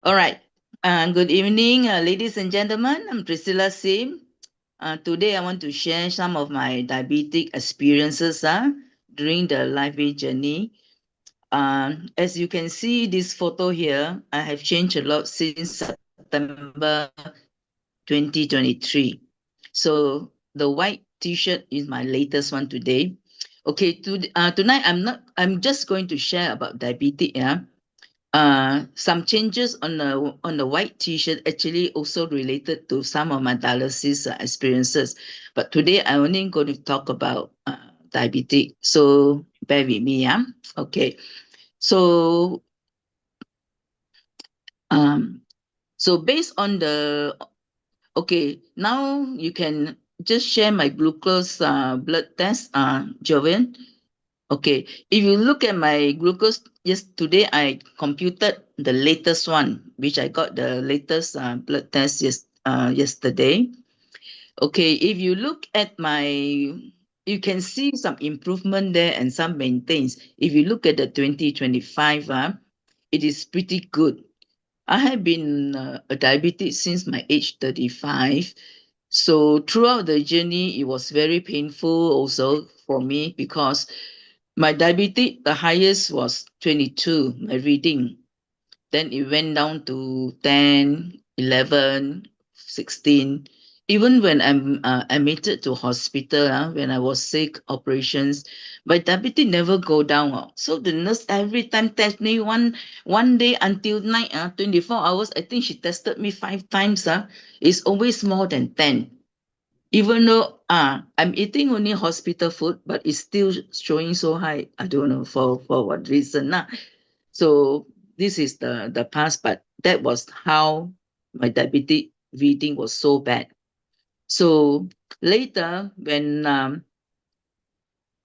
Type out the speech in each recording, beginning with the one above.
All right. Good evening, ladies and gentlemen. I'm Priscilla Sim. Today, I want to share some of my diabetic experiences during the Lifewave journey. As you can see this photo here, I have changed a lot since September 2023. So the white T-shirt is my latest one today. Okay, tonight I'm just going to share about diabetes. Yeah. Some changes on the white T-shirt actually also related to some of my dialysis experiences. But today I only going to talk about diabetic. So bear with me, yeah. Okay. So um, so based on the okay, now you can just share my glucose blood test, Jovan. Okay, if you look at my glucose, yes, today I computed the latest one, which I got the latest blood test yesterday. Okay, if you look at my, you can see some improvement there and some maintains. If you look at the 2025, it is pretty good. I have been a diabetic since my age 35. So throughout the journey, it was very painful also for me because my diabetes, the highest was 22, my reading. Then it went down to 10, 11, 16. Even when I'm admitted to hospital, when I was sick, operations, my diabetes never go down. So the nurse every time test me one day until night, 24 hours. I think she tested me 5 times. It's always more than 10. Even though I'm eating only hospital food, but it's still showing so high. I don't know for what reason. So this is the past, but that was how my diabetic reading was so bad. So later, when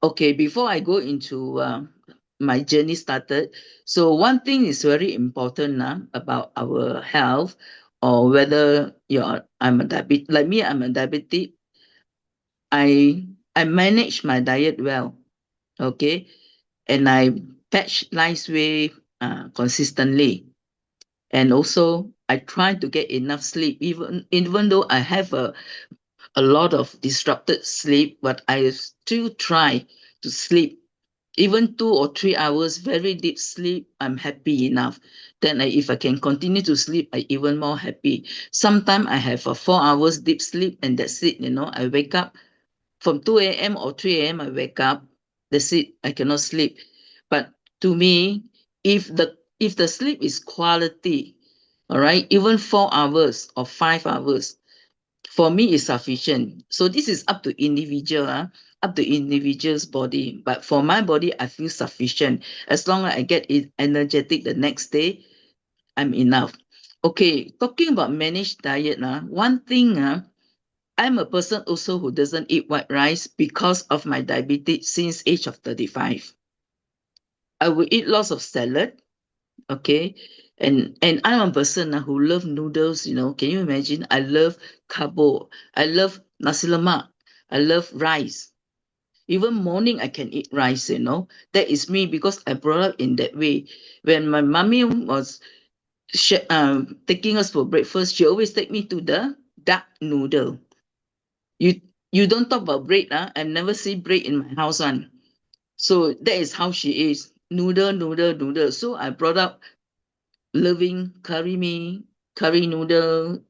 okay, before I go into my journey started, so one thing is very important about our health, or whether I'm a diabetic like me, I'm a diabetic. I I manage my diet well, okay, and I patch Lifewave consistently, and also I try to get enough sleep, even though I have a lot of disrupted sleep, but I still try to sleep. Even 2 or 3 hours, very deep sleep, I'm happy enough. Then if I can continue to sleep, I even more happy. Sometimes I have a 4 hours deep sleep and that's it. I wake up from 2 a.m. or 3 a.m. I wake up. That's it. I cannot sleep. But to me, if the sleep is quality, all right, even 4 hours or 5 hours, for me is sufficient. So this is up to individual, up to individual's body. But for my body, I feel sufficient. As long as I get it energetic the next day, I'm enough. Okay, talking about managed diet, one thing, I'm a person also who doesn't eat white rice because of my diabetes since age of 35. I will eat lots of salad, okay? And I'm a person who love noodles, Can you imagine? I love carbo. I love nasi lemak. I love rice. Even morning I can eat rice. That is me because I brought up in that way. When my mommy was taking us for breakfast, she always take me to the duck noodle. You you don't talk about bread, I never see bread in my house one. So that is how she is. Noodle, noodle, noodle. So I brought up loving curry noodle,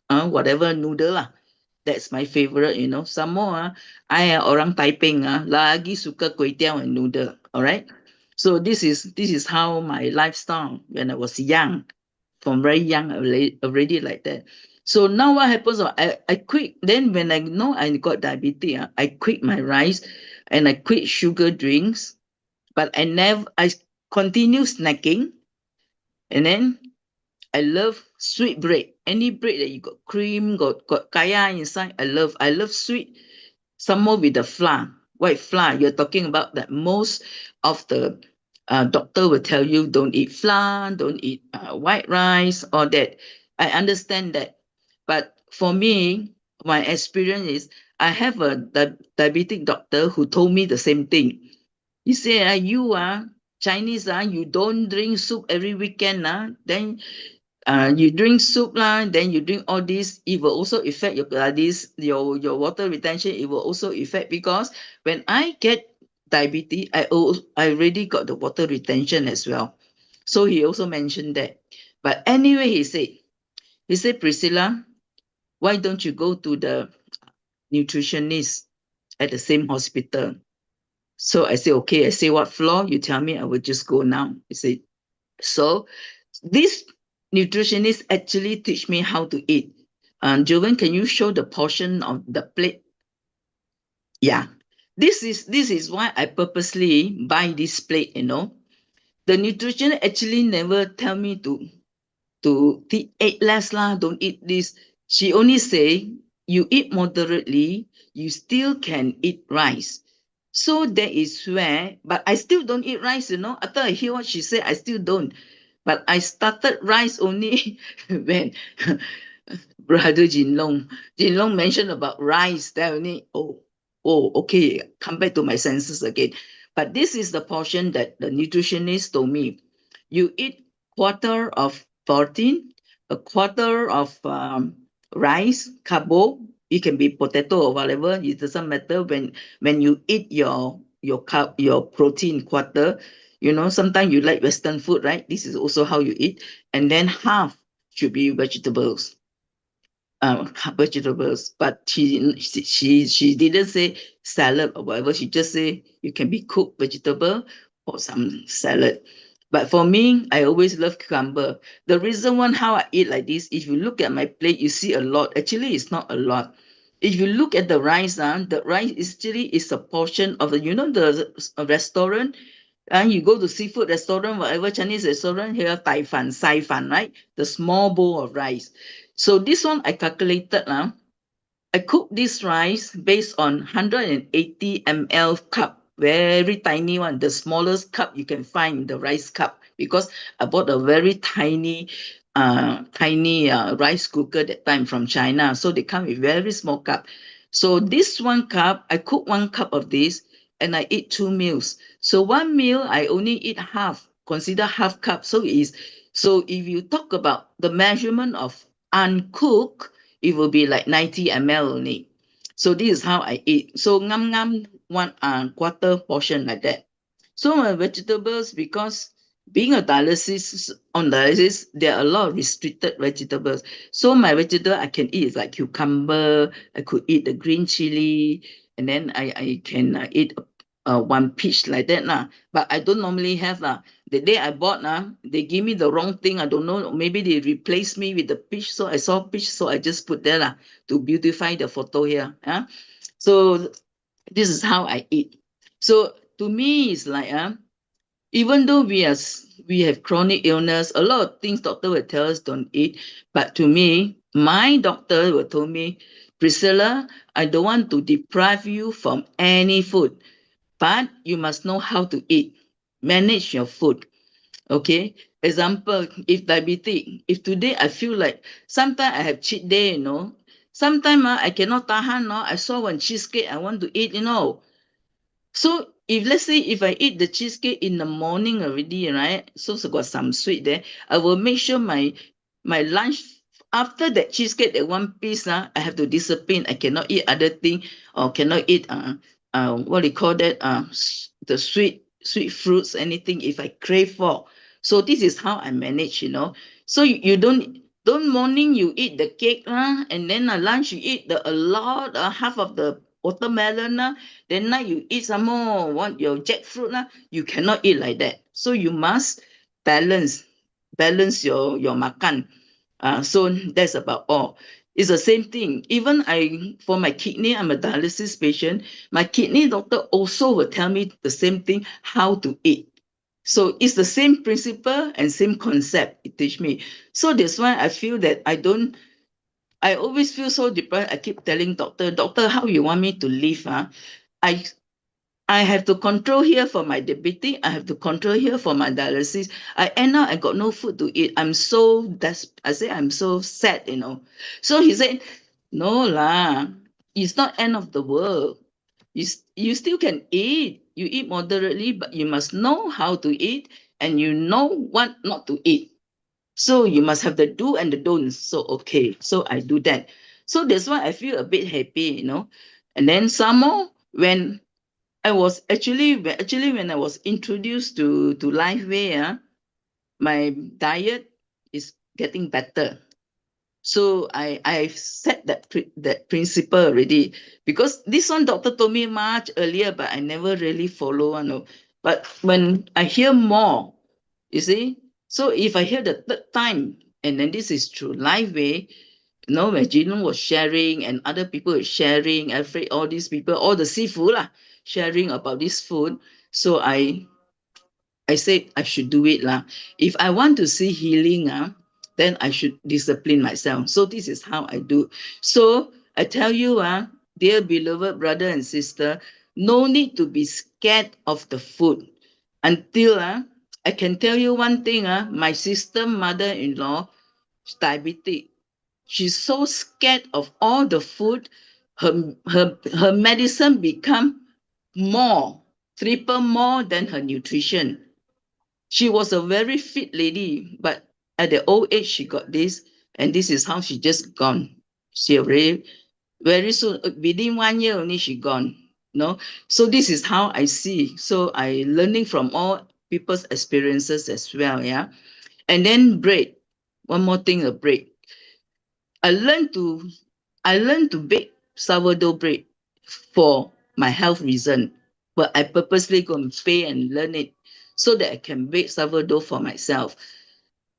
whatever noodle lah. That's my favorite. Some more, I orang Taiping, lagi suka kway teow and noodle. All right. So this is how my lifestyle when I was young, from very young already like that. So now what happens? I quit. Then when I know I got diabetes, I quit my rice, and I quit sugar drinks. But I continue snacking, and then I love sweet bread. Any bread that you got cream, got kaya inside, I love sweet. Some more with the flour, white flour. You're talking about that most of the doctor will tell you don't eat flour, don't eat white rice, all that. I understand that. But for me, my experience is I have a diabetic doctor who told me the same thing. He said, you Chinese, you don't drink soup every weekend, then you drink soup lah, then you drink all this, it will also affect your your water retention. It will also affect, because when I get diabetes, I already got the water retention as well. So he also mentioned that. But anyway, he said, Priscilla, why don't you go to the nutritionist at the same hospital? So I said, okay. I say, what floor? You tell me, I will just go now. He said, so this nutritionist actually teach me how to eat. Jovan, can you show the portion of the plate? Yeah. This is why I purposely buy this plate, you know. The nutrition actually never tell me to eat less lah, don't eat this. She only say you eat moderately, you still can eat rice. So that is where, but I still don't eat rice, you know. After I hear what she said, I still don't. But I started rice only when Brother Jinlong mentioned about rice. Then only, okay, come back to my senses again. But this is the portion that the nutritionist told me. You eat quarter of protein, a quarter of rice, carbo. It can be potato or whatever. It doesn't matter. When you eat your protein quarter, you know, sometimes you like Western food, right? This is also how you eat. And then half should be vegetables, vegetables. But she didn't say salad or whatever. She just say you can be cooked vegetable or some salad. But for me, I always love cucumber. The reason one how I eat like this, if you look at my plate, you see a lot. Actually, it's not a lot. If you look at the rice, the rice is actually is a portion of the, you know, the restaurant, and you go to seafood restaurant, whatever Chinese restaurant here, Tai Fan, Sai Fan, right? The small bowl of rice. So this one I calculated now. I cook this rice based on 180 ml cup, very tiny one, the smallest cup you can find, the rice cup, because I bought a very tiny rice cooker that time from China. So they come with very small cup. So this 1 cup, I cook 1 cup of this, and I eat 2 meals. So one meal I only eat half, consider half cup. So if you talk about the measurement of uncooked, it will be like 90 ml only. So this is how I eat. So ngam one quarter portion like that. So my vegetables, because being a dialysis, there are a lot of restricted vegetables. So my vegetable I can eat is like cucumber, I could eat the green chili, and then I can eat one peach like that lah. But I don't normally have lah. The day I bought they give me the wrong thing. I don't know. Maybe they replaced me with the peach. So I saw peach, so I just put there lah to beautify the photo here. So this is how I eat. So to me, it's like even though we have chronic illness, a lot of things doctor will tell us don't eat. But to me, my doctor will tell me, Priscilla, I don't want to deprive you from any food, but you must know how to eat. Manage your food. Okay. Example, if diabetic, if today I feel like sometimes I have cheat day, you know. Sometimes I cannot tahan. No? I saw one cheesecake I want to eat, you know. So if let's say if I eat the cheesecake in the morning already, right? So it's got some sweet there. I will make sure my lunch after that cheesecake, that one piece, I have to discipline. I cannot eat other thing, or cannot eat what do you call that? The sweet fruits, anything if I crave for. So this is how I manage, you know. So you don't morning you eat the cake, and then lunch you eat a lot, half of the watermelon, then night you eat some more, want your jackfruit, you cannot eat like that. So you must balance your makan. So that's about all. It's the same thing. Even for my kidney, I'm a dialysis patient. My kidney doctor also will tell me the same thing, how to eat. So it's the same principle and same concept it teach me. So that's why I feel that I always feel so depressed. I keep telling doctor, how you want me to live? I I have to control here for my diabetes. I have to control here for my dialysis. I end up I got no food to eat. I say I'm so sad, you know. So he said, no lah, it's not end of the world. You still can eat. You eat moderately, but you must know how to eat, and you know what not to eat. So you must have the do and the don'ts. So okay, so I do that. So that's why I feel a bit happy, you know. And then some more when I was actually when I was introduced to Lifewave, my diet is getting better. So I set that principle already, because this one doctor told me much earlier, but I never really follow. No. But when I hear more, you see, so if I hear the third time, and then this is through Lifeway, you know, where Gino was sharing and other people were sharing, Alfred, all these people, all the seafood lah, sharing about this food. So I said I should do it lah. If I want to see healing, then I should discipline myself. So this is how I do. So I tell you, dear beloved brother and sister, no need to be scared of the food. Until I can tell you one thing, my sister mother-in-law, diabetic. She's so scared of all the food, her medicine become more, triple more than her nutrition. She was a very fit lady, but at the old age, she got this, and this is how she just gone. She already very soon, within 1 year only, she gone. No, so this is how I see. So I learning from all people's experiences as well. Yeah, and then bread. One more thing, the bread. I learned to I learned to bake sourdough bread for my health reason, but I purposely go and pay and learn it so that I can bake sourdough for myself.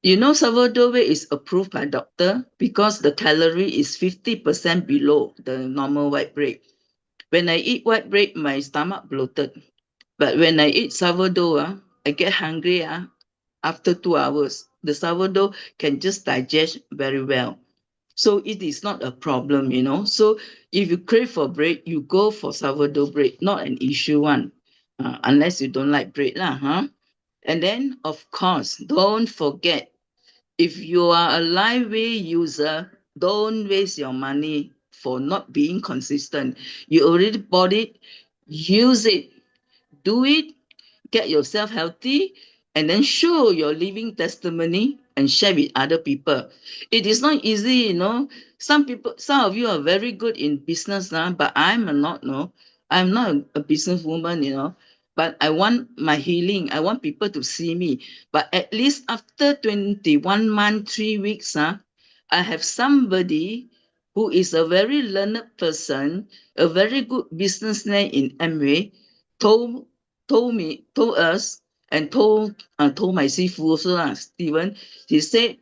You know, sourdough bread is approved by doctor because the calorie is 50% below the normal white bread. When I eat white bread, my stomach bloated. But when I eat sourdough, I get hungry after 2 hours. The sourdough can just digest very well. So it is not a problem, you know. So if you crave for bread, you go for sourdough bread, not an issue one, unless you don't like bread, lah, huh? And then, of course, don't forget, if you are a Liveway user, don't waste your money for not being consistent. You already bought it, use it, do it, get yourself healthy, and then show your living testimony and share with other people. It is not easy, you know. Some of you are very good in business now, but I'm not, no. I'm not a businesswoman, you know. But I want my healing. I want people to see me. But at least after 21 months, 3 weeks, I have somebody who is a very learned person, a very good businessman in Amway, told told us, and told my sifu also lah, Stephen. He said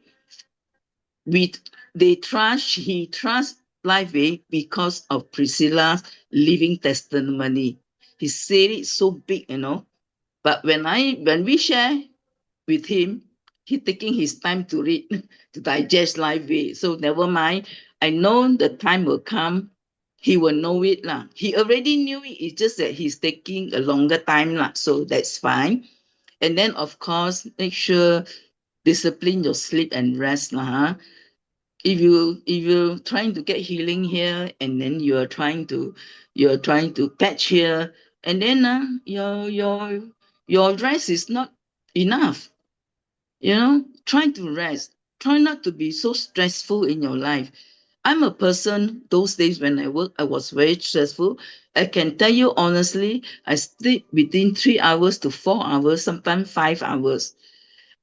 we he trusts Lifeway because of Priscilla's living testimony. He said it so big, you know. But when we share with him, he taking his time to read, to digest Lifeway. So never mind. I know the time will come. He will know it lah. He already knew it. It's just that he's taking a longer time lah. So that's fine. And then, of course, make sure discipline your sleep and rest lah. Huh? If you're trying to get healing here, and then you're trying to patch here, and then your rest is not enough. You know, try to rest. Try not to be so stressful in your life. I'm a person, those days when I work, I was very stressful. I can tell you honestly, I sleep between 3 hours to 4 hours, sometimes 5 hours.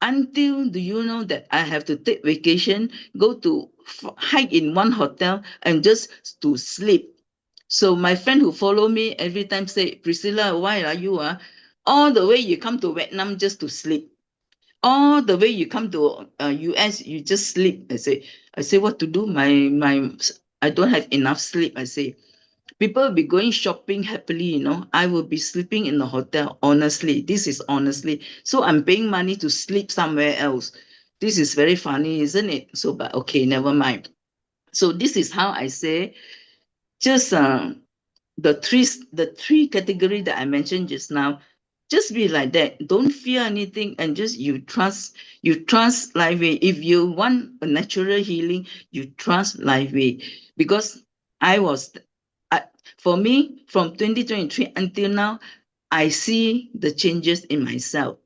Until, do you know that I have to take vacation, go to hike in one hotel and just to sleep. So my friend who follow me every time say, Priscilla, why are you all the way you come to Vietnam just to sleep? All the way you come to US, you just sleep. I say, what to do? I don't have enough sleep. I say, people will be going shopping happily, you know. I will be sleeping in the hotel. Honestly, this is honestly. So I'm paying money to sleep somewhere else. This is very funny, isn't it? So, but okay, never mind. So this is how I say, just the three category that I mentioned just now, just be like that. Don't fear anything, and just you trust Lifeway. If you want a natural healing, you trust Lifeway, because I was I, for me, from 2023 until now, I see the changes in myself.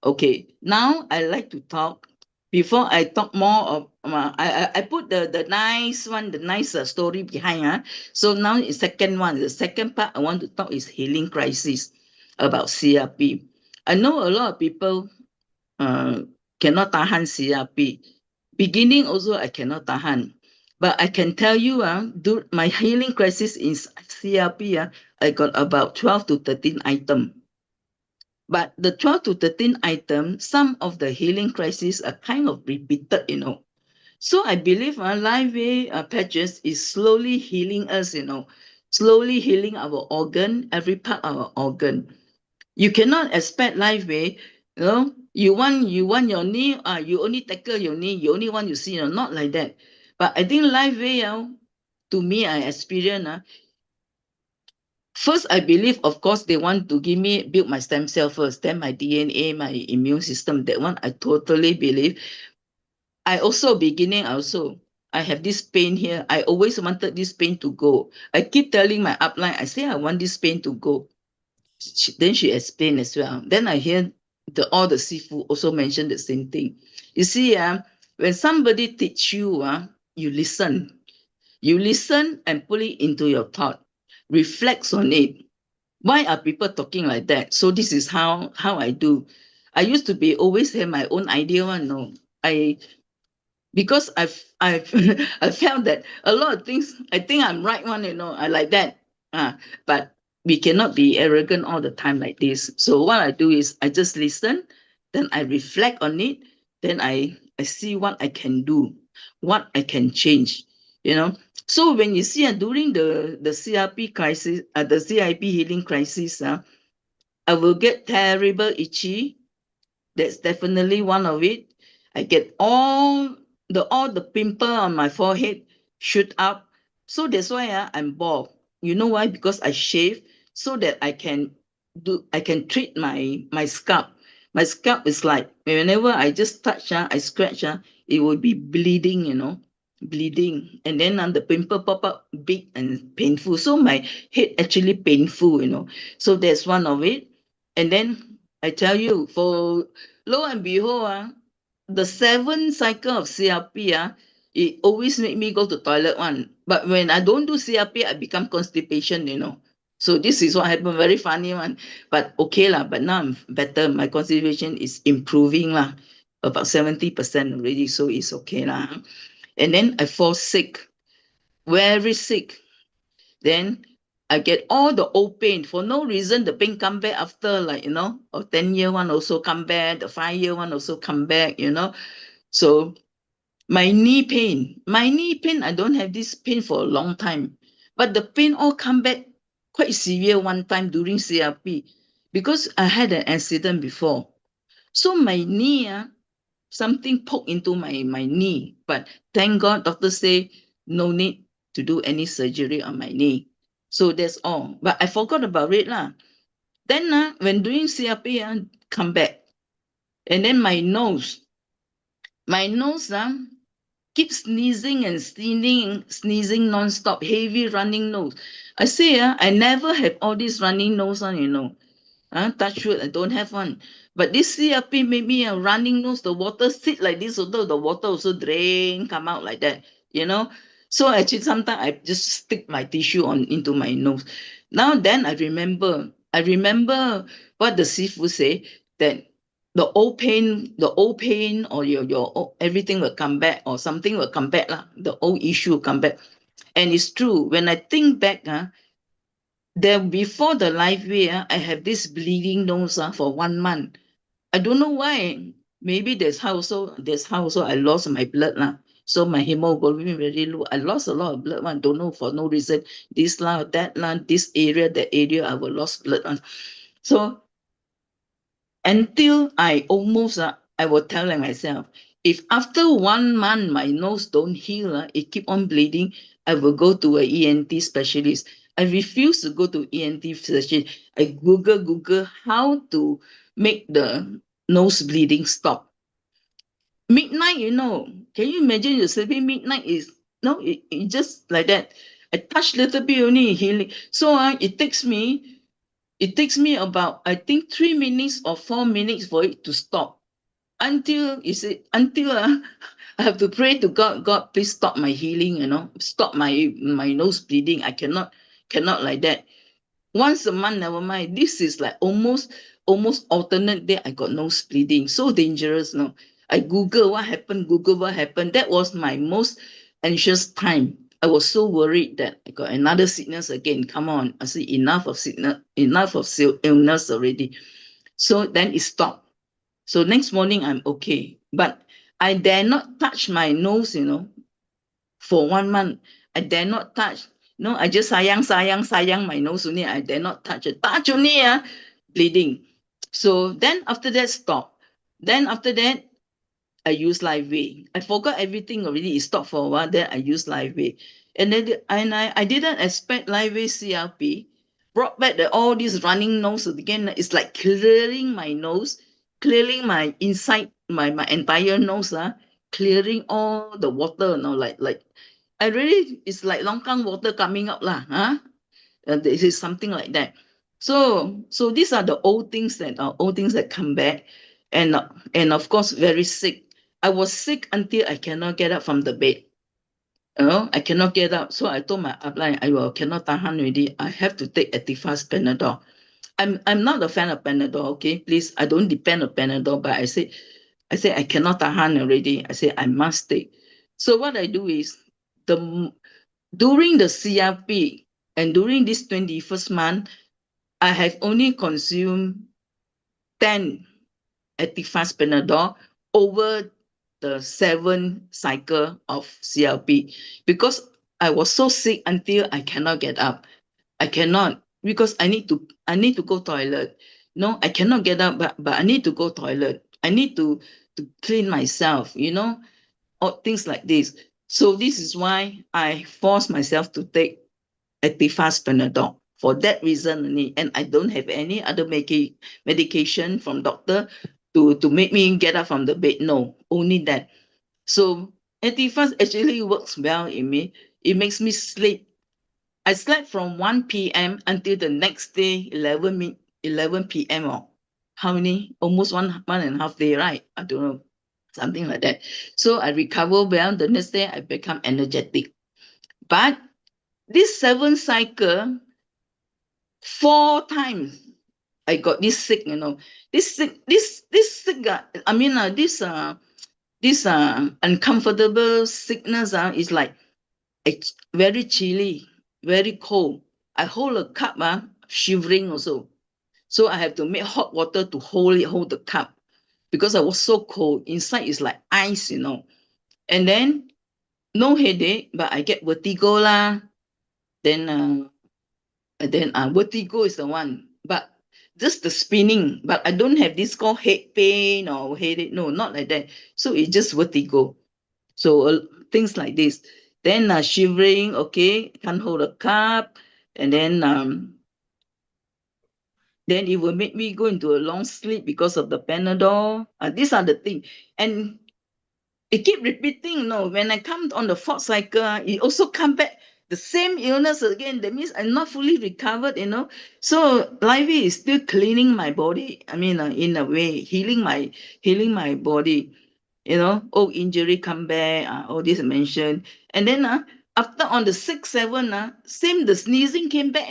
Okay, now I like to talk before I talk more of, I put the nice one, the nice story behind. So now the second one, the second part I want to talk is healing crisis about CRP. I know a lot of people cannot tahan CRP. Beginning also I cannot tahan. But I can tell you, my healing crisis in CRP, I got about 12 to 13 items. But the 12 to 13 items, some of the healing crises are kind of repeated, So I believe Lifewave Patches is slowly healing us, slowly healing our organ, every part of our organ. You cannot expect Lifewave, you want your knee, you only tackle your knee, you only want you see, not like that. But I think Lifewave, to me, I experience, first, I believe, of course, they want to build my stem cell first, then my DNA, my immune system. That one I totally believe. I have this pain here. I always wanted this pain to go. I keep telling my upline, I say I want this pain to go. Then she explained as well. Then I hear all the seafood also mention the same thing. You see, when somebody teach you, you listen. You listen and put it into your thought. Reflects on it. Why are people talking like that? So this is how I do. I used to be always have my own idea one. No, because I've I felt that a lot of things I think I'm right one. I like that. But we cannot be arrogant all the time like this. So what I do is I just listen, then I reflect on it, then I see what I can do, what I can change. So when you see during the CRP crisis, the CIP healing crisis, I will get terrible itchy. That's definitely one of it. I get all the pimple on my forehead shoot up. So that's why I'm bald. You know why? Because I shave so that I can treat my scalp. My scalp is like whenever I just touch, I scratch, it will be bleeding, bleeding. And then the pimple pop up big and painful. So my head actually painful, So that's one of it. And then I tell you, for lo and behold, the seventh cycle of CRP, it always make me go to toilet one. But when I don't do CRP, I become constipation, So this is what happened, very funny one. But okay lah, but now I'm better. My constipation is improving lah, about 70% already, so it's okay lah. And then I fall sick, very sick. Then I get all the old pain. For no reason, the pain come back after or 10-year one also come back, the 5-year one also come back, So my knee pain, I don't have this pain for a long time. But the pain all come back quite severe one time during CRP because I had an accident before. So my knee, something poked into my knee. But thank God, doctor say no need to do any surgery on my knee. So that's all. But I forgot about it lah. Then when doing CRP, come back. And then my nose keep sneezing and sneezing non-stop, heavy running nose. I say, I never have all this running nose on, touch wood, I don't have one. But this CRP made me a running nose. The water sit like this, although the water also drain, come out like that. So actually, sometimes I just stick my tissue into my nose. Now then, I remember what the seafood say, that the old pain, or your everything will come back, or something will come back lah. The old issue will come back, and it's true. When I think back, then before the Lifewave, I have this bleeding nose for 1 month. I don't know why. Maybe that's how also I lost my blood lah. So my hemoglobin very low. I lost a lot of blood one. Don't know for no reason. This lah, that lah, this area, that area, I will lost blood one. So until I almost, I will tell myself, if after 1 month my nose don't heal, it keep on bleeding, I will go to a ENT specialist. I refuse to go to ENT specialist. I Google how to make the nose bleeding stop. Midnight, can you imagine you're sleeping midnight it just like that. I touch little bit only healing. So it takes me about, I think, 3 minutes or 4 minutes for it to stop. until you see, until I have to pray to God, God, please stop my healing, stop my nose bleeding. I cannot like that. Once a month, never mind. This is like almost alternate day. I got nose bleeding. So dangerous, no. I Google what happened, Google what happened. That was my most anxious time. I was so worried that I got another sickness again. Come on, I see enough of sickness, enough of illness already. So then it stopped. So next morning I'm okay. But I dare not touch my nose, for 1 month. I dare not touch. No, I just sayang my nose only. I dare not touch it. Touch only, bleeding. So then after that, stop. Then after that, I use Lifewave. I forgot everything already. It stopped for a while. Then I use Lifewave. And then I didn't expect Lifewave CRP brought back all these running nose again. It's like clearing my nose, clearing my inside, my entire nose, clearing all the water, like I really, it's like longkang water coming up lah, huh? This is something like that. So these are the old things that come back, and of course very sick. I was sick until I cannot get up from the bed. I cannot get up. So I told my upline, I cannot tahan already. I have to take Actifast Panadol. I'm not a fan of Panadol, okay? Please, I don't depend on Panadol, but I cannot tahan already. I say I must take. So what I do is the during the CRP and during this 21st month, I have only consumed 10 Actifast Panadol over the 7 cycle of CRP because I was so sick until I cannot get up. I cannot because I need to go toilet. No, I cannot get up, but I need to go toilet. I need to clean myself, or things like this. So this is why I force myself to take Actifast Panadol for that reason only. And I don't have any other medication from doctor to make me get up from the bed. No, only that. So Actifast actually works well in me. It makes me sleep. I slept from 1 p.m. until the next day, 11 p.m. or how many? Almost one and a half day, right? I don't know. Something like that. So I recover well. The next day I become energetic. But this 7 cycle, 4 times I got this sick, This sick, this sick, this uncomfortable sickness is like it's very chilly, very cold. I hold a cup, shivering also. So I have to make hot water to hold the cup because I was so cold. Inside is like ice, And then no headache, but I get vertigo lah. Then vertigo is the one, but just the spinning. But I don't have this called head pain or headache. No, not like that. So it's just vertigo. So things like this. Then shivering, okay, can't hold a cup, and then it will make me go into a long sleep because of the Panadol. These are the things, and it keep repeating. No, when I come on the 4th cycle, it also come back the same illness again. That means I'm not fully recovered. So Livy is still cleaning my body. I mean, in a way, healing my body. Injury come back. All this I mentioned, and then after on the 6th, 7th, same the sneezing came back.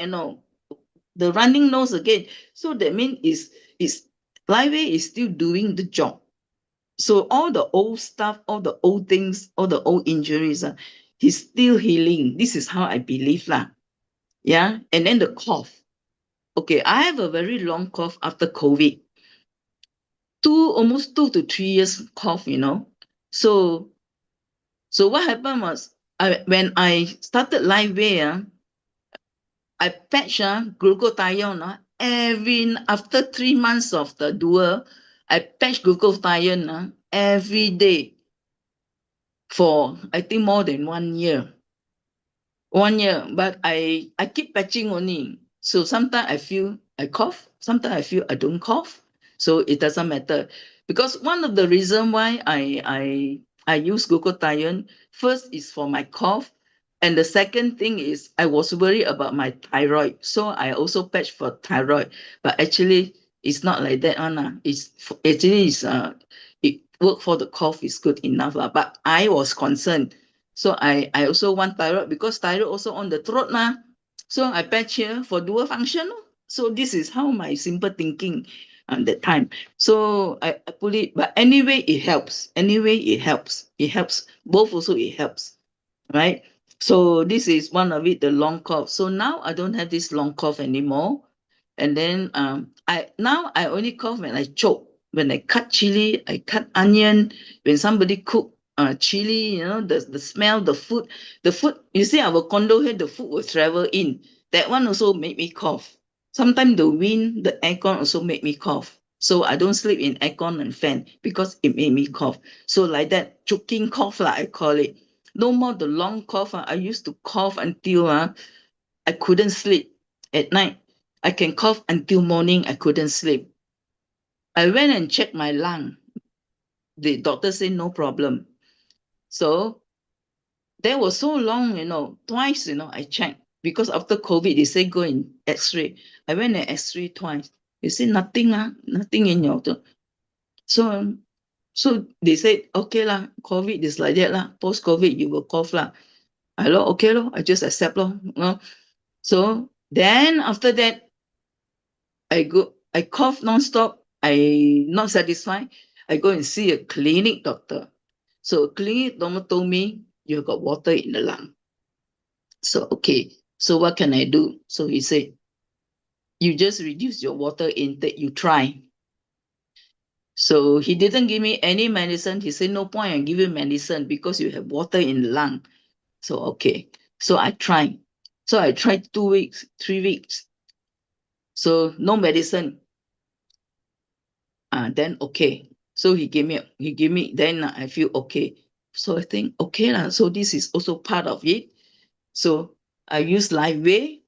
The running nose again. So that means is Livy is still doing the job. So all the old stuff, all the old things, all the old injuries, he's still healing. This is how I believe lah. Yeah. And then the cough. Okay, I have a very long cough after COVID. Almost 2 to 3 years cough, So what happened was when I started Lifewave, I patch glutathione after 3 months of the dual, I patch glutathione every day for I think more than 1 year. 1 year, but I keep patching only. So sometimes I feel I cough, sometimes I feel I don't cough. So it doesn't matter. Because one of the reasons why I use glutathione, first is for my cough. And the second thing is I was worried about my thyroid. So I also patch for thyroid. But actually, it's not like that, Anna. It's work for the cough is good enough. But I was concerned. So I also want thyroid, because thyroid also on the throat. So I patch here for dual function. So this is how my simple thinking at that time. So I put it, but anyway, it helps. Anyway, it helps. It helps. Both also it helps. Right? So this is one of it, the long cough. So now I don't have this long cough anymore. And then I only cough when I choke. When I cut chili, I cut onion. When somebody cook chili, the smell, the food. You see, our condo here, the food will travel in. That one also make me cough. Sometimes the wind, the aircon also make me cough. So I don't sleep in aircon and fan because it made me cough. So like that, choking cough, I call it. No more the long cough. I used to cough until I couldn't sleep at night. I can cough until morning. I couldn't sleep. I went and checked my lung. The doctor said no problem. So that was so long, twice, I checked. Because after COVID, they say go in X-ray. I went and X-ray twice. They said nothing, nothing in your. So, so they said, okay lah, COVID is like that lah. Post-COVID, you will cough lah. I lo, okay lo, I just accept lo. So then after that, I cough nonstop. I not satisfied. I go and see a clinic doctor. So a clinic doctor told me you got water in the lung. So okay. So what can I do? So he said, you just reduce your water intake. You try. So he didn't give me any medicine. He said, no point in giving medicine because you have water in the lung. So okay. So I tried. So I tried 2 weeks, 3 weeks. So no medicine. Then okay. So he gave me, then I feel okay. So I think, okay lah. So this is also part of it. So I use Lifewave.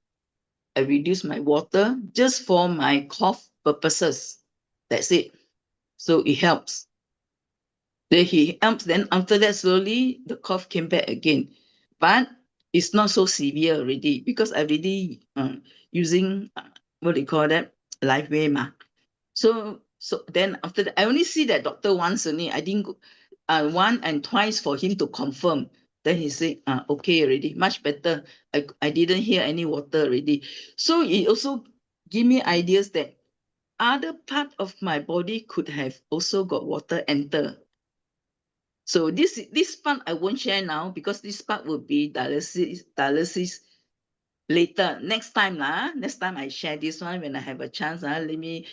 I reduce my water just for my cough purposes. That's it. So it helps. Then he helps. Then after that, slowly the cough came back again. But it's not so severe already because I already using, what do you call that? Lifewave. So then after that, I only see that doctor once only. I didn't go one and twice for him to confirm. Then he said, okay already, much better. I didn't hear any water already. So it also give me ideas that other part of my body could have also got water enter. So this part I won't share now because this part will be dialysis later. Next time I share this one when I have a chance. Let me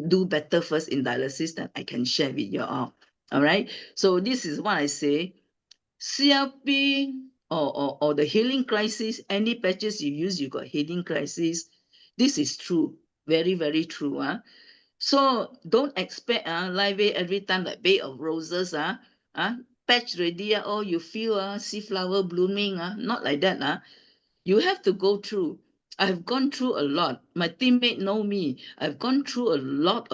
do better first in dialysis that I can share with you all. All right. So this is what I say. CRP or the healing crisis, any patches you use, you got healing crisis. This is true. Very, very true. So don't expect Lifewave every time like bed of roses. Patch ready. Oh, you feel sea flower blooming. Not like that. You have to go through. I've gone through a lot. My teammate know me. I've gone through a lot.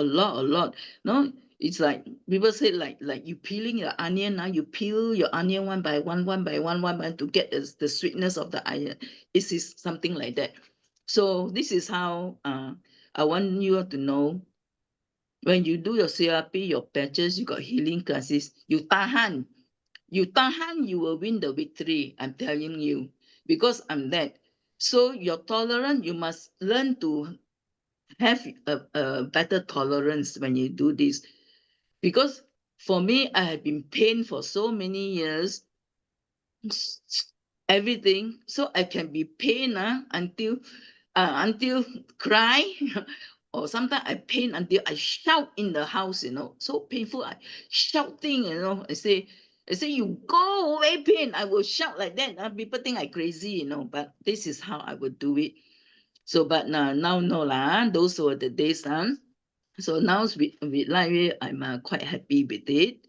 No, it's like people say like you peeling your onion. You peel your onion one by one to get the sweetness of the onion. It is something like that. So this is how I want you to know. When you do your CRP, your patches, you got healing classes. You tahan, you will win the victory. I'm telling you. Because I'm that. So your tolerance, you must learn to have a better tolerance when you do this. Because for me, I have been pain for so many years, everything. So I can be pain until cry, or sometimes I pain until I shout in the house, so painful. I shouting, I say, you go away, pain. I will shout like that. People think I crazy, but this is how I would do it. So, but now no lah. Those were the days. So now with Lifewave, I'm quite happy with it.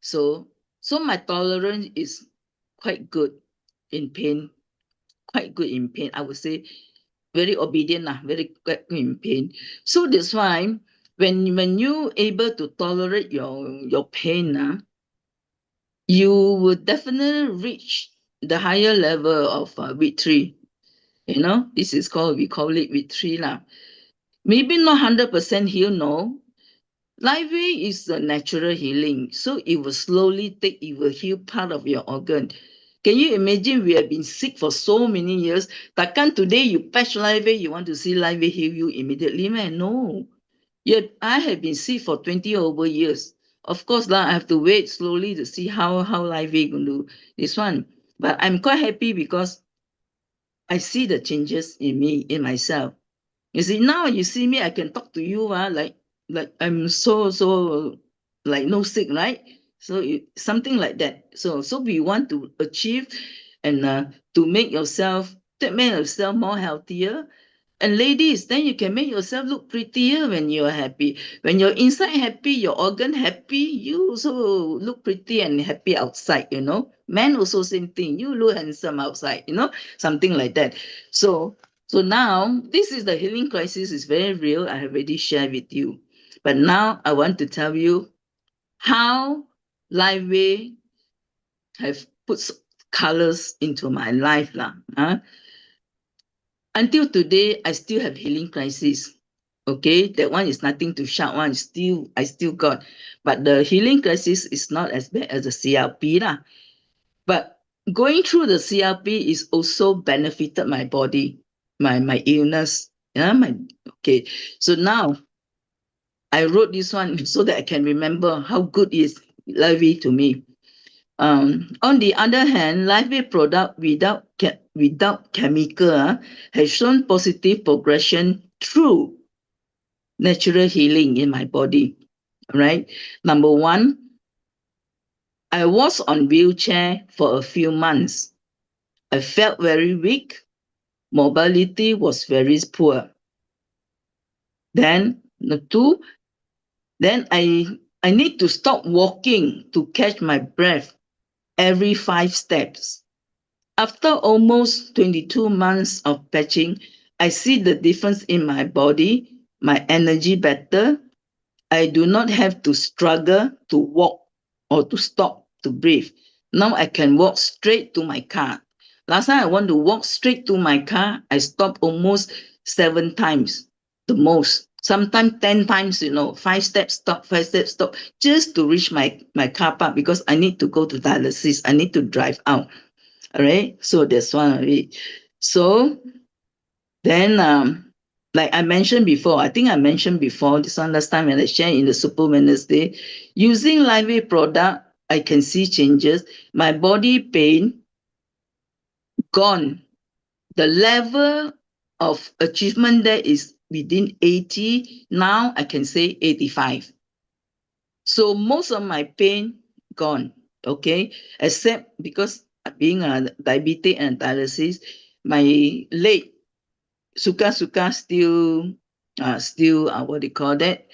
So my tolerance is quite good in pain. Quite good in pain, I would say. Very obedient, very good in pain. So that's why when you able to tolerate your pain, you will definitely reach the higher level of victory. This is we call it victory lah. Maybe not 100% heal, no, Lifewave is a natural healing, so it will slowly it will heal part of your organ. Can you imagine we have been sick for so many years? Takkan today you patch Lifewave, you want to see Lifewave heal you immediately, man? No. Yet I have been sick for 20 over years. Of course, I have to wait slowly to see how Lifewave going to do this one. But I'm quite happy because I see the changes in me, in myself. You see, now you see me, I can talk to you, like I'm so like no sick, right? So something like that. So we want to achieve and to make yourself more healthier. And ladies, then you can make yourself look prettier when you're happy. When you're inside happy, your organ happy, you also look pretty and happy outside, you know. Men also same thing. You look handsome outside, you know, something like that. So now this is the healing crisis is very real. I have already shared with you. But now I want to tell you how Liveway have put colors into my life. Until today, I still have healing crisis. Okay, that one is nothing to shout on. I still got, but the healing crisis is not as bad as the CRP lah. But going through the CRP is also benefited my body, my illness. Yeah, okay. So now I wrote this one so that I can remember how good is Lively to me. On the other hand, Lifewave product without chemical has shown positive progression through natural healing in my body. Right? Number one, I was on wheelchair for a few months. I felt very weak. Mobility was very poor. Then the two, then I need to stop walking to catch my breath every 5 steps. After almost 22 months of patching, I see the difference in my body, my energy better. I do not have to struggle to walk or to stop to breathe. Now I can walk straight to my car. Last time I want to walk straight to my car, I stopped almost 7 times, the most. Sometimes 10 times, 5 steps stop, 5 steps stop, just to reach my car park because I need to go to dialysis. I need to drive out. All right. So that's one of it. So then, like I mentioned before, I think I mentioned before this one last time when I shared in the Super Wednesday, using Liveway product, I can see changes. My body pain gone. The level of achievement there is within 80. Now I can say 85. So most of my pain gone. Okay, except because being a diabetic and dialysis, my leg suka still what do you call that?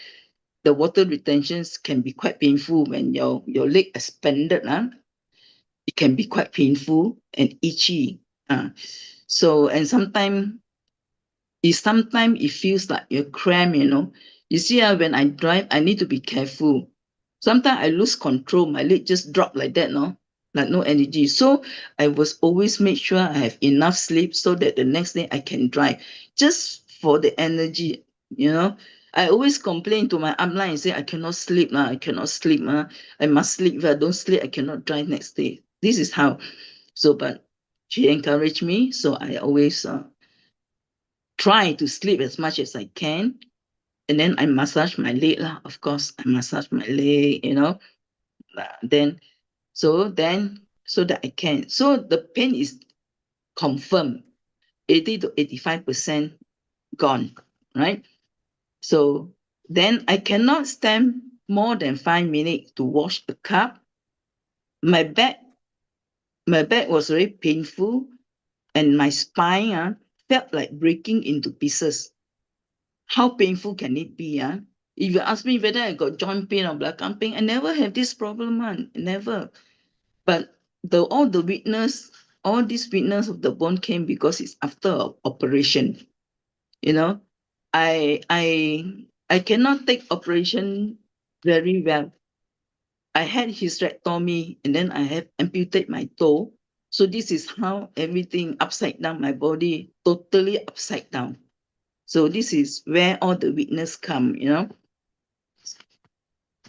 The water retentions can be quite painful when your leg expanded. It can be quite painful and itchy. So and sometimes it feels like you're cramped. You see, when I drive, I need to be careful. Sometimes I lose control. My leg just drop like that, no? Like no energy. So I was always make sure I have enough sleep so that the next day I can drive. Just for the energy. I always complain to my upline and say, I cannot sleep. I cannot sleep. I must sleep. If I don't sleep, I cannot drive next day. This is how. So, but she encouraged me. So I always try to sleep as much as I can. And then I massage my leg lah. Of course, I massage my leg. Then so that I can. So the pain is confirmed, 80 to 85% gone, right? So then I cannot stand more than 5 minutes to wash the cup. My back was very painful, and my spine felt like breaking into pieces. How painful can it be? If you ask me whether I got joint pain or belakang pain, I never have this problem, never. But all this weakness of the bone came because it's after operation. I I cannot take operation very well. I had hysterectomy and then I have amputated my toe. So this is how everything upside down, my body totally upside down. So this is where all the weakness come.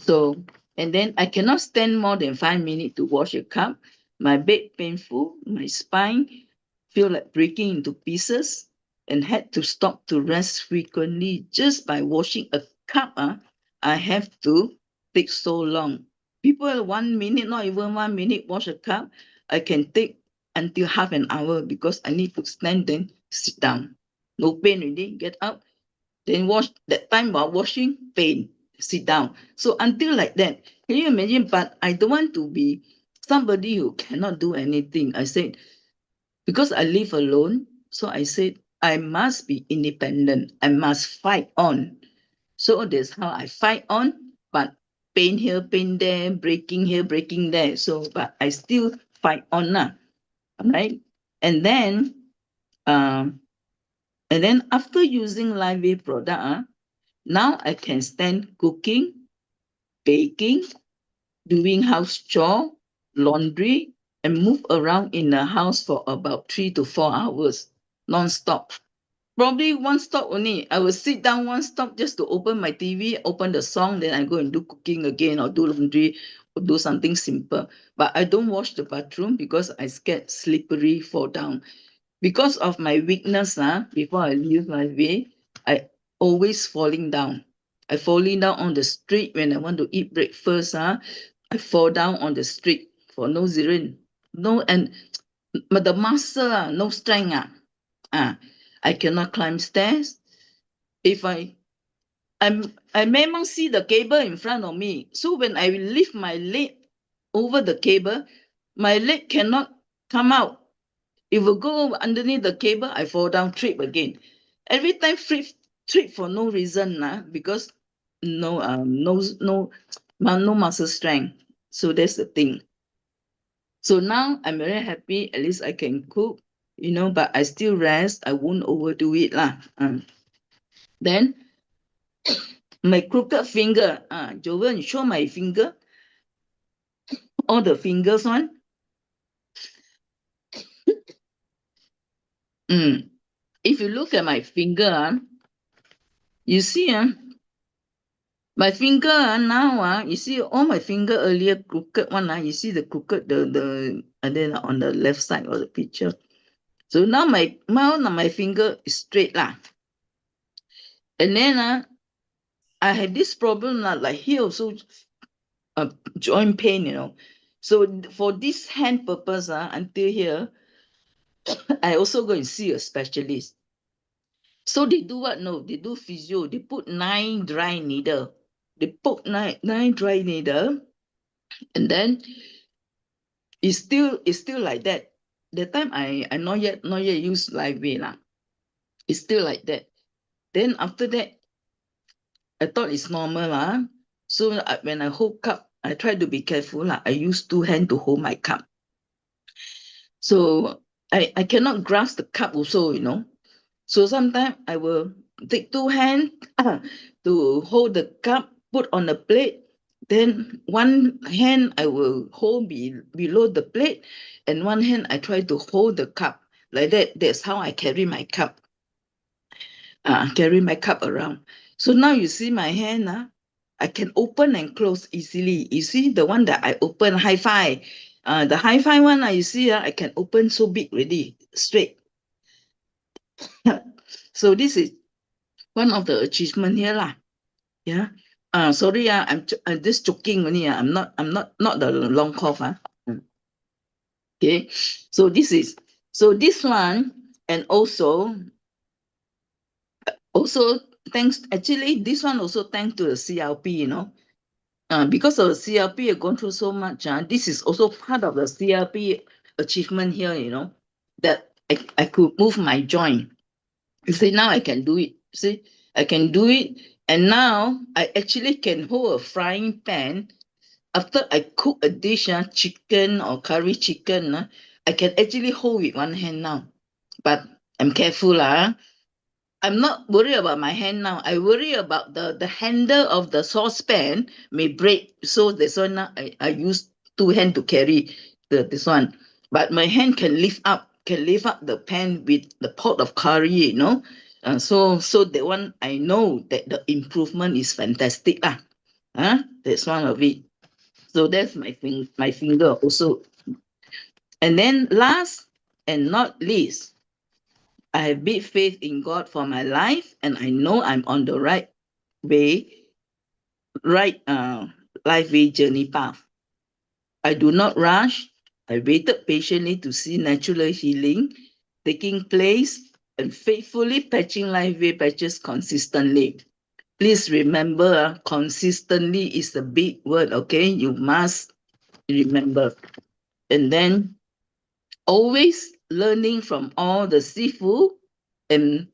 So, and then I cannot stand more than 5 minutes to wash a cup. My back painful, my spine feel like breaking into pieces, and had to stop to rest frequently just by washing a cup. I have to take so long. People 1 minute, not even 1 minute, wash a cup. I can take until half an hour because I need to stand then sit down. No pain already, get up, then wash. That time while washing, pain, sit down. So until like that, can you imagine? But I don't want to be somebody who cannot do anything. I said, because I live alone, so I said, I must be independent. I must fight on. So that's how I fight on, but pain here, pain there, breaking here, breaking there. So, but I still fight on now. All right. And then, um, and then after using Lifewave product, now I can stand cooking, baking, doing house chore, laundry, and move around in the house for about 3 to 4 hours non-stop. Probably one stop only. I will sit down one stop just to open my TV, open the song, then I go and do cooking again or do laundry or do something simple. But I don't wash the bathroom because I scared slippery fall down. Because of my weakness, before I leave my way, I always falling down. I falling down on the street when I want to eat breakfast. I fall down on the street for no reason. No, and but the muscle, no strength. Ah, I cannot climb stairs. If I memang see the cable in front of me. So when I lift my leg over the cable, my leg cannot come out. If I go underneath the cable, I fall down, trip again. Every time trip for no reason, because no muscle strength. So that's the thing. So now I'm very happy. At least I can cook, but I still rest. I won't overdo it lah. Then my crooked finger. Joven, you show my finger. All the fingers one. If you look at my finger, you see, my finger now, you see all my finger earlier crooked one, you see the crooked, the and then on the left side of the picture. So now my finger is straight lah. And then I had this problem like here also, joint pain. So for this hand purpose, until here, I also go and see a specialist. So they do what? No, they do physio. They put 9 dry needle. They put nine dry needle, and then it's still like that. That time I not yet use Lifewave lah. It's still like that. Then after that, I thought it's normal lah. So when I hold cup, I try to be careful lah. I use 2 hands to hold my cup. So I cannot grasp the cup also. So sometimes I will take 2 hands to hold the cup, put on the plate. Then one hand I will hold below the plate, and one hand I try to hold the cup. Like that, that's how I carry my cup. Carry my cup around. So now you see my hand, I can open and close easily. You see the one that I open, hi-fi. The hi-fi one, you see, I can open so big already, straight. So this is one of the achievement here lah. Yeah. Sorry, I'm just joking only. I'm not the long cough. Okay. So this one, and also thanks, actually this one also thanks to the CLP, because of the CLP, I've gone through so much. This is also part of the CLP achievement here, that I could move my joint. You see, now I can do it. See, I can do it. And now I actually can hold a frying pan. After I cook a dish, chicken or curry chicken, I can actually hold with one hand now. But I'm careful. I'm not worried about my hand now. I worry about the handle of the saucepan may break. So this one now I use 2 hands to carry this one. But my hand can lift up the pan with the pot of curry, so that one I know that the improvement is fantastic. That's one of it. So that's my finger also. And then last and not least, I have big faith in God for my life, and I know I'm on the right way, right life way journey path. I do not rush. I waited patiently to see natural healing taking place and faithfully patching Lifewave patches consistently. Please remember, consistently is a big word, okay? You must remember. And then always learning from all the seafood, and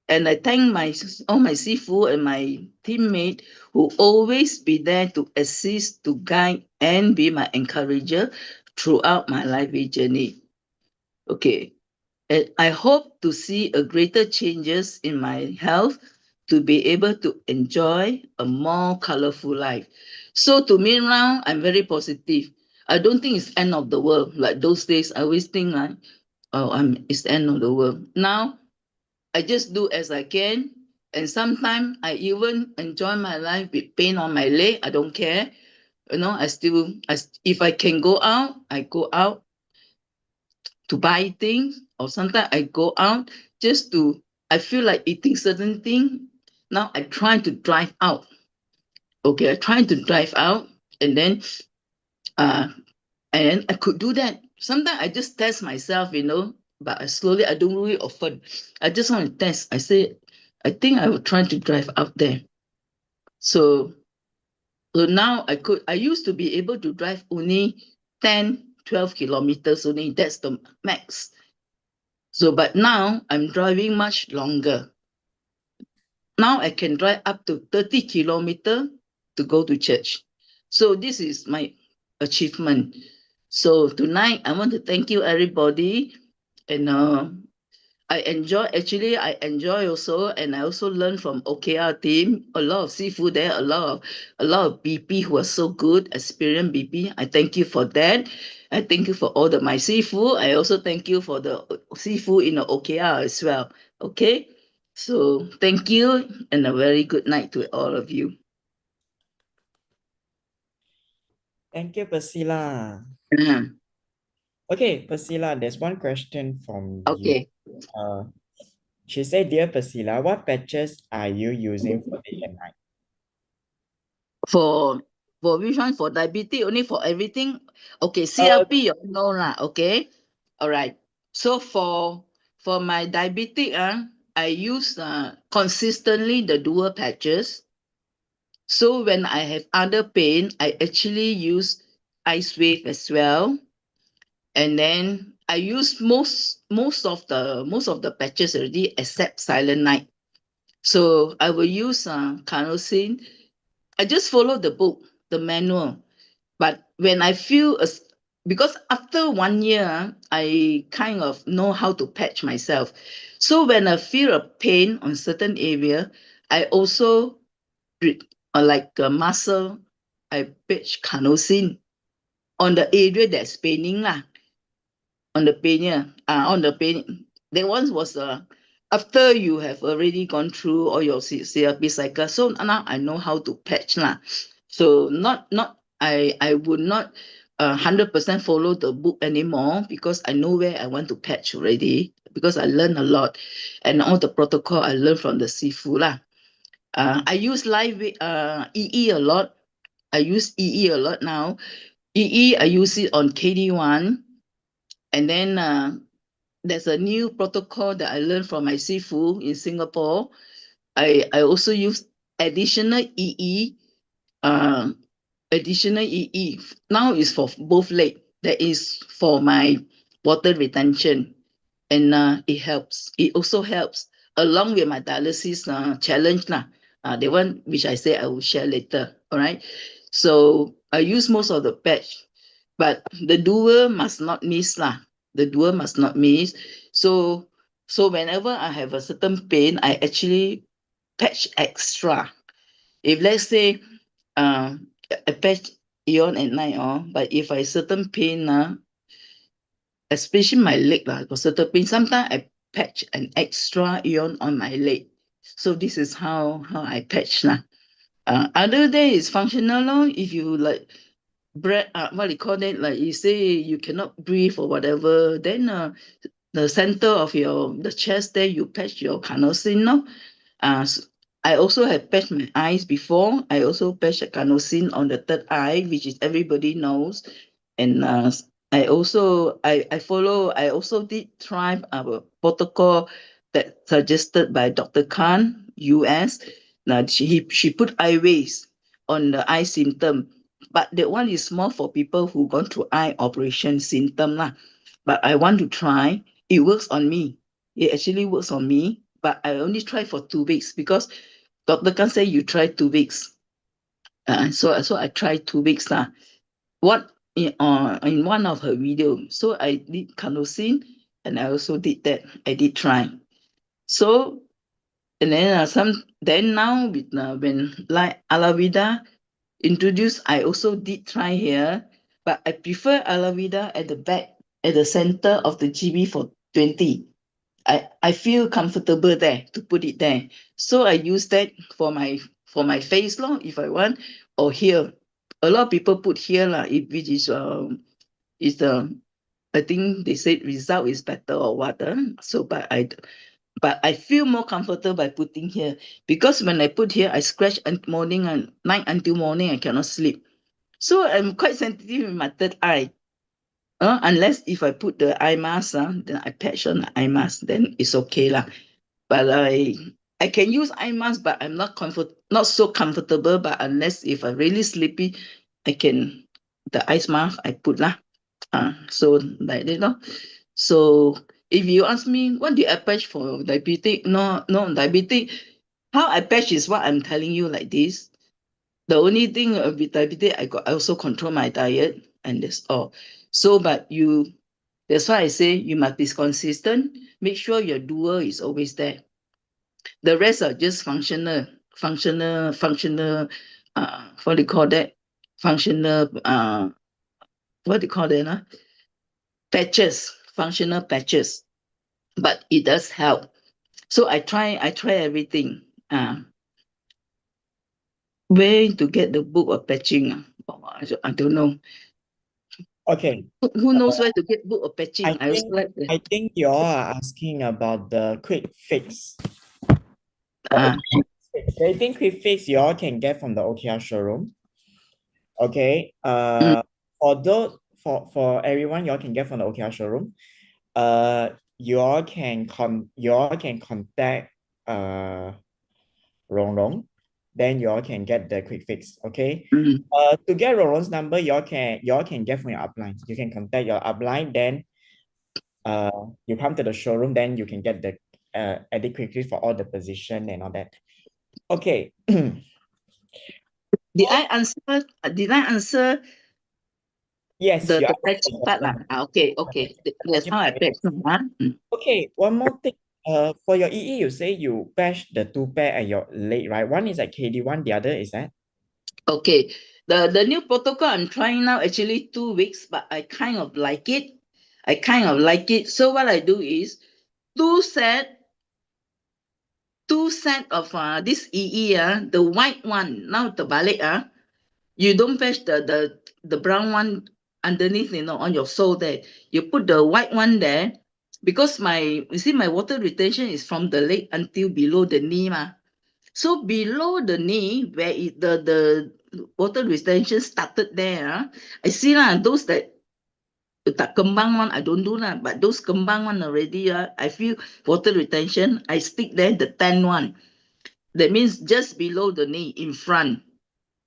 I thank all my seafood and my teammate who always be there to assist, to guide, and be my encourager throughout my life journey. Okay. And I hope to see a greater changes in my health to be able to enjoy a more colorful life. So to me now, I'm very positive. I don't think it's end of the world. Like those days, I always think like, oh, it's the end of the world. Now I just do as I can. And sometimes I even enjoy my life with pain on my leg. I don't care. If I can go out, I go out to buy things, or sometimes I go out just to, I feel like eating certain thing. Now I try to drive out. Okay, I try to drive out, and then uh and I could do that. Sometimes I just test myself, but I don't really often. I just want to test. I say, I think I will try to drive out there. So now I used to be able to drive only 10, 12 kilometers only. That's the max. So, but now I'm driving much longer. Now I can drive up to 30 kilometers to go to church. So this is my achievement. So tonight I want to thank you everybody, and I enjoy also, and I also learn from OKR team, a lot of seafood there, a lot of BP who are so good, experienced BP. I thank you for that. I thank you for all my seafood. I also thank you for the seafood in the OKR as well. Okay. So thank you, and a very good night to all of you. Thank you, Priscilla. Uh-huh. Okay, Priscilla, there's one question from you. Okay. She said, Dear Priscilla, what patches are you using for day and night? For which one? For diabetes? Only for everything? Okay, Uh, CLP, you know lah. Okay. All right. So for my diabetic, I use consistently the dual patches. So when I have other pain, I actually use ice wave as well. And then I use most of the patches already except silent night. So I will use carnosine. I just follow the book, the manual. But when I feel because after 1 year, I kind of know how to patch myself. So when I feel a pain on certain area, I also like a muscle, I patch carnosine on the area that's paining lah. On the pain. That one was after you have already gone through all your CRP cycle. So now I know how to patch lah. So I would not 100% follow the book anymore, because I know where I want to patch already, because I learned a lot, and all the protocol I learned from the seafood lah. I use live EE a lot. I use EE a lot now. EE I use it on KD1, and then there's a new protocol that I learned from my seafood in Singapore. I also use additional EE. Uh, additional EE now is for both leg. That is for my water retention, and it helps. It also helps along with my dialysis challenge lah. The one which I say I will share later. All right. So I use most of the patch, but the dual must not miss lah. The dual must not miss. So whenever I have a certain pain, I actually patch extra. If let's say I patch Eon at night, but if I certain pain, especially my leg, got certain pain, sometimes I patch an extra Eon on my leg. So this is how I patch. Other day is functional, no? If you like breath, what do you call that? Like you say you cannot breathe or whatever, then the center of the chest there, you patch your carnosine, no? I also have patched my eyes before. I also patched a carnosine on the third eye, which is everybody knows. And I also did try our protocol that suggested by Dr. Khan, US. Now she put eye waves on the eye symptom, but that one is more for people who gone through eye operation symptom lah. But I want to try. It works on me. It actually works on me, but I only try for 2 weeks because Dr. Khan say you try 2 weeks. So I tried 2 weeks lah. What in one of her videos. So I did carnosine, and I also did that. I did try. So and then now with when like Alavida introduced, I also did try here, but I prefer Alavida at the back at the center of the GB for 20. I feel comfortable there to put it there. So I use that for my face long if I want, or here. A lot of people put here lah, which is I think they said result is better or what. So but I feel more comfortable by putting here because when I put here, I scratch morning and night until morning. I cannot sleep. So I'm quite sensitive in my third eye. Unless if I put the eye mask, then I patch on the eye mask, then it's okay lah. But I can use eye mask, but I'm not so comfortable. But unless if I'm really sleepy, I can the ice mask I put lah. So like that, no. So if you ask me what do I patch for diabetic, no diabetic, how I patch is what I'm telling you like this. The only thing with diabetic, I also control my diet, and that's all. So, that's why I say you must be consistent. Make sure your doer is always there. The rest are just functional. What do you call that? Functional. What do you call that? Patches, functional patches. But it does help. So I try everything. Where to get the book of patching? I don't know. Okay. Who knows where to get book of patching? I think you all are asking about the quick fix. Uh, I think quick fix you all can get from the OTR showroom. Okay. mm, For everyone, you all can get from the OTR showroom. You all can contact Rong Rong, then you all can get the quick fix. Okay. mm. To get Rong Rong's number, you all can get from your upline. You can contact your upline, then you come to the showroom, then you can get the edit quickly for all the position and all that. Okay. Did I answer Yes, the you patching part lah? Okay. That's how I patch. Okay, one more thing. For your EE, you say you patch the 2 pair at your leg, right? One is at KD1, the other is that? Okay. The new protocol I'm trying now actually 2 weeks, but I kind of like it. So what I do is two set of this EE, the white one. Now the balik, you don't patch the brown one underneath, on your sole there. You put the white one there because you see my water retention is from the leg until below the knee, ma. So below the knee, where the water retention started there, I see lah, those that tak kembang one, I don't do lah, but those kembang one already, I feel water retention, I stick there, the 10 one. That means just below the knee, in front,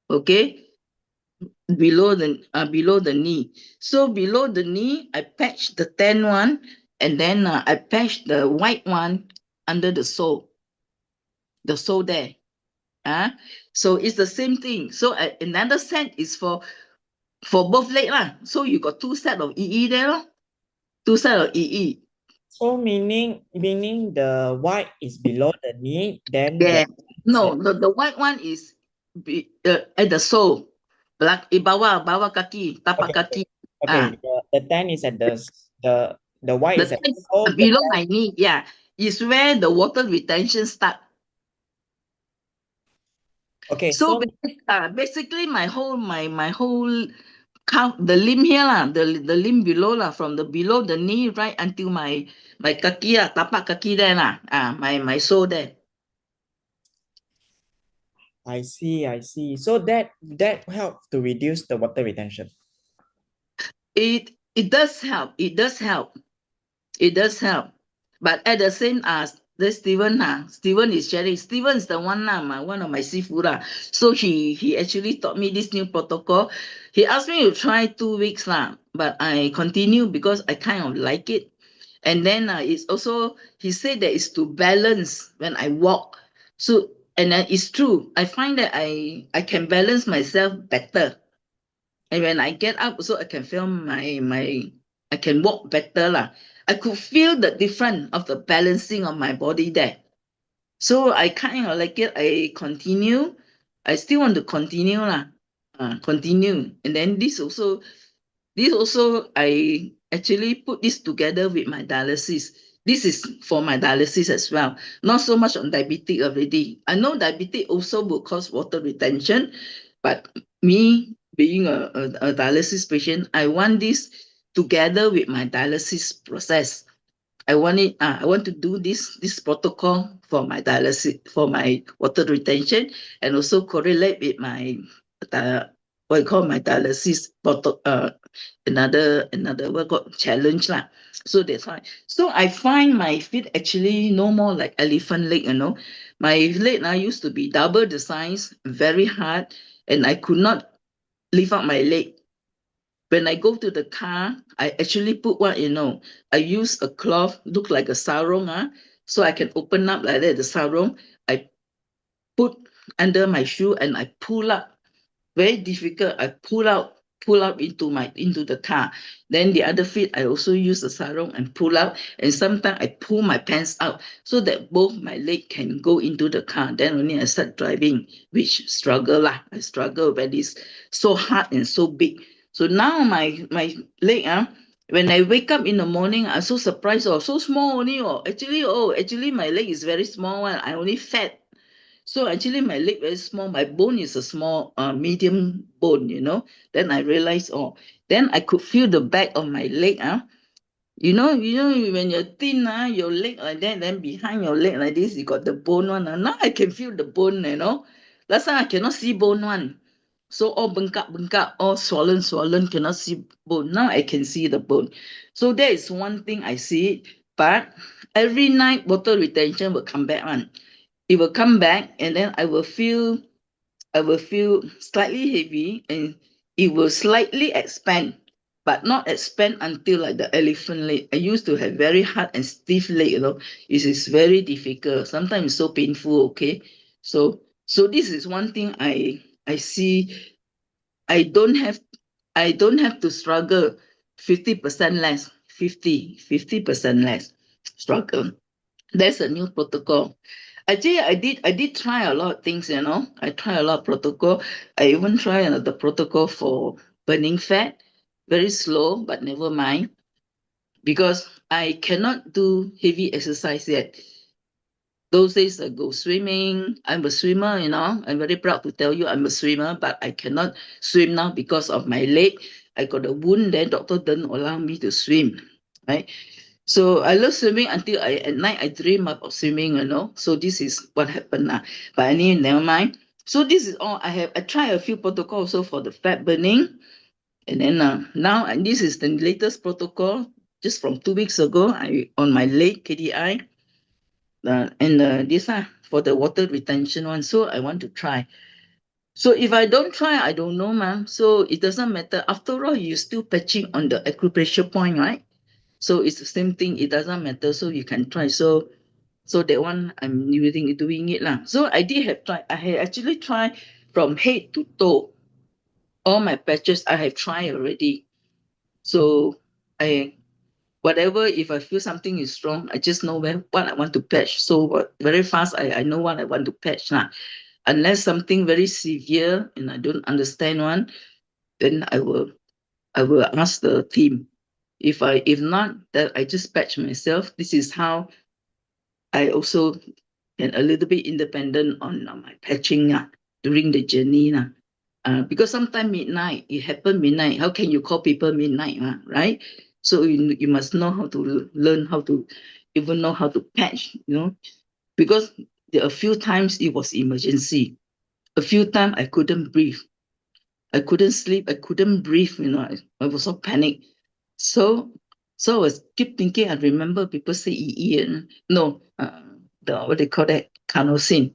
okay? Below the knee. So below the knee, I patch the 10 one, and then I patch the white one under the sole there. So it's the same thing. So another set is for both leg lah. So you got two set of EE there lor. Two set of EE. So meaning the white is below the knee, then Yeah. No, set. the white one is at the sole. Like bawah kaki, tapak kaki. Okay, the 10 is at the white The is at ten the below my knee, yeah, is where the water retention start. Okay, So basically, my whole the limb here lah, the limb below lah, from the below the knee right until my kaki lah, tapak kaki there lah, my sole there. I see, I see. So that helps to reduce the water retention. It does help. It does help. It does help. But at the same as the Steven is sharing. Steven is the one one of my seafood So he actually taught me this new protocol. He asked me to try 2 weeks but I continue because I kind of like it. And then it's also, he said that it's to balance when I walk. So, and it's true. I find that I can balance myself better. And when I get up, also I can feel I can walk better lah. I could feel the difference of the balancing of my body there. So I kind of like it. I continue. I still want to continue lah. Continue. And then this also, I actually put this together with my dialysis. This is for my dialysis as well. Not so much on diabetic already. I know diabetic also will cause water retention, but me being a dialysis patient, I want this together with my dialysis process. I want to do this protocol for my dialysis, for my water retention, and also correlate with my what you call my dialysis another what called challenge lah. So that's why. So I find my feet actually no more like elephant leg. My leg now used to be double the size, very hard, and I could not lift up my leg. When I go to the car, I actually put I use a cloth, look like a sarong, so I can open up like that, the sarong. I put under my shoe and I pull up. Very difficult. I pull out into the car. Then the other feet, I also use the sarong and pull out. And sometimes I pull my pants out so that both my leg can go into the car. Then only I start driving, which struggle lah. I struggle when it's so hard and so big. So now my leg, when I wake up in the morning, I'm so surprised. So small only. Actually, my leg is very small one. I only fat. So actually my leg very small. My bone is a small, medium bone, Then I realized, then I could feel the back of my leg. When you're thin, your leg like that, then behind your leg like this, you got the bone one. Now I can feel the bone, Last time I cannot see bone one. So all bengkak, all swollen, cannot see bone. Now I can see the bone. So that is one thing I see. But every night water retention will come back one. It will come back and then I will feel slightly heavy and it will slightly expand, but not expand until like the elephant leg. I used to have very hard and stiff leg, It is very difficult. Sometimes it's so painful, okay? So this is one thing I see. I don't have to struggle 50% less, 50% less struggle. That's a new protocol. Actually, I did try a lot of things, I try a lot of protocol. I even try the protocol for burning fat. Very slow, but never mind. Because I cannot do heavy exercise yet. Those days I go swimming. I'm a swimmer, I'm very proud to tell you I'm a swimmer, but I cannot swim now because of my leg. I got a wound, then doctor didn't allow me to swim, right? So I love swimming until at night I dream about swimming, So this is what happened now. But anyway, never mind. So this is all I tried a few protocols also for the fat burning. And then now, and this is the latest protocol, just from 2 weeks ago, on my leg, KDI, and this for the water retention one. So I want to try. So if I don't try, I don't know, ma'am. So it doesn't matter. After all, you're still patching on the acupressure point, right? So it's the same thing. It doesn't matter. So you can try. So that one I'm doing it lah. So I did have tried. I had actually tried from head to toe. All my patches I have tried already. So whatever, if I feel something is wrong, I just know what I want to patch. So very fast, I know what I want to patch now. Unless something very severe and I don't understand one, then I will ask the team. If not, that I just patch myself. This is how I also can a little bit independent on my patching. during the journey. Because sometimes midnight, it happened midnight. How can you call people midnight, right? So you must know how to learn how to even know how to patch, because a few times it was emergency. A few times I couldn't breathe. I couldn't sleep. I couldn't breathe. I was so panicked. So, so I was keep thinking. I remember people say no, the what they call that, carnosine.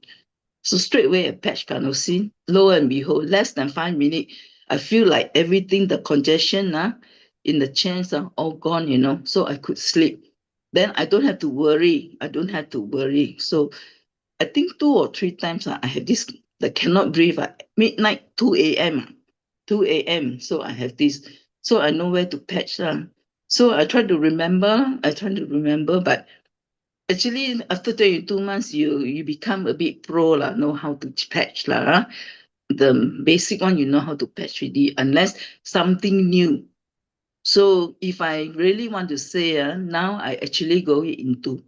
So straight away I patch carnosine. Lo and behold, less than 5 minutes, I feel like everything, the congestion in the chest are all gone. So I could sleep. Then I don't have to worry. I don't have to worry. So I think 2 or 3 times I have this that cannot breathe at midnight, 2 a.m. 2 a.m. So I have this. So I know where to patch. So I try to remember. But actually after 22 months, you become a bit pro, know how to patch. The basic one, you know how to patch really, unless something new. So if I really want to say, now I actually go into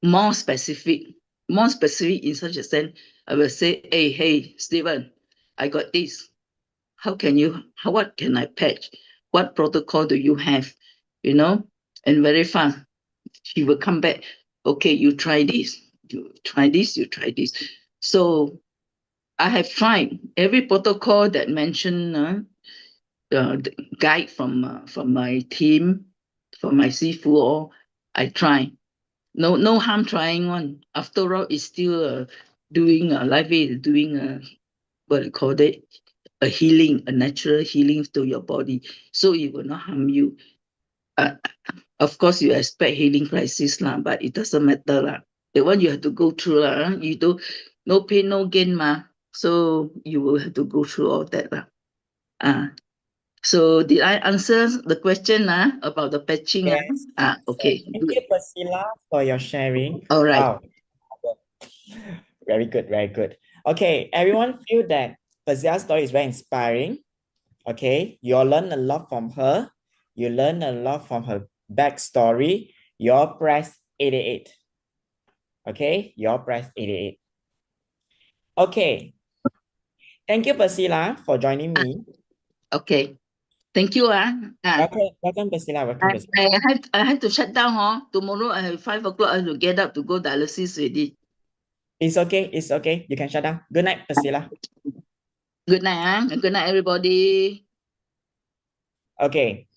more specific, in such a sense, I will say, hey, Stephen, I got this. What can I patch? What protocol do you have? And very fast, he will come back. Okay, you try this, you try this. So I have tried every protocol that mentioned, the guide from my team, from my seafood, or I try. No harm trying one. After all, it's still doing Lifewave is doing what you call it, a healing, a natural healing to your body, so it will not harm you. Uh, of course, you expect healing crisis but it doesn't matter The one you have to go through You do no pain, no gain So you will have to go through all that So did I answer the question about the patching? Yes. Okay, Thank good. you, Priscilla, for your sharing. All right. Wow. Very good, very good. Okay, everyone feel that Priscilla's story is very inspiring. Okay, you all learn a lot from her. You learn a lot from her backstory. You all press 88. Okay, you all press 88. Okay, thank you, Priscilla, for joining me. Okay. Thank you. Welcome, Priscilla. Welcome, Priscilla. I have to shut down. Tomorrow I have 5 o'clock. I have to get up to go dialysis already. It's okay. It's okay. You can shut down. Good night, Priscilla. Good night. Good night, everybody. Okay.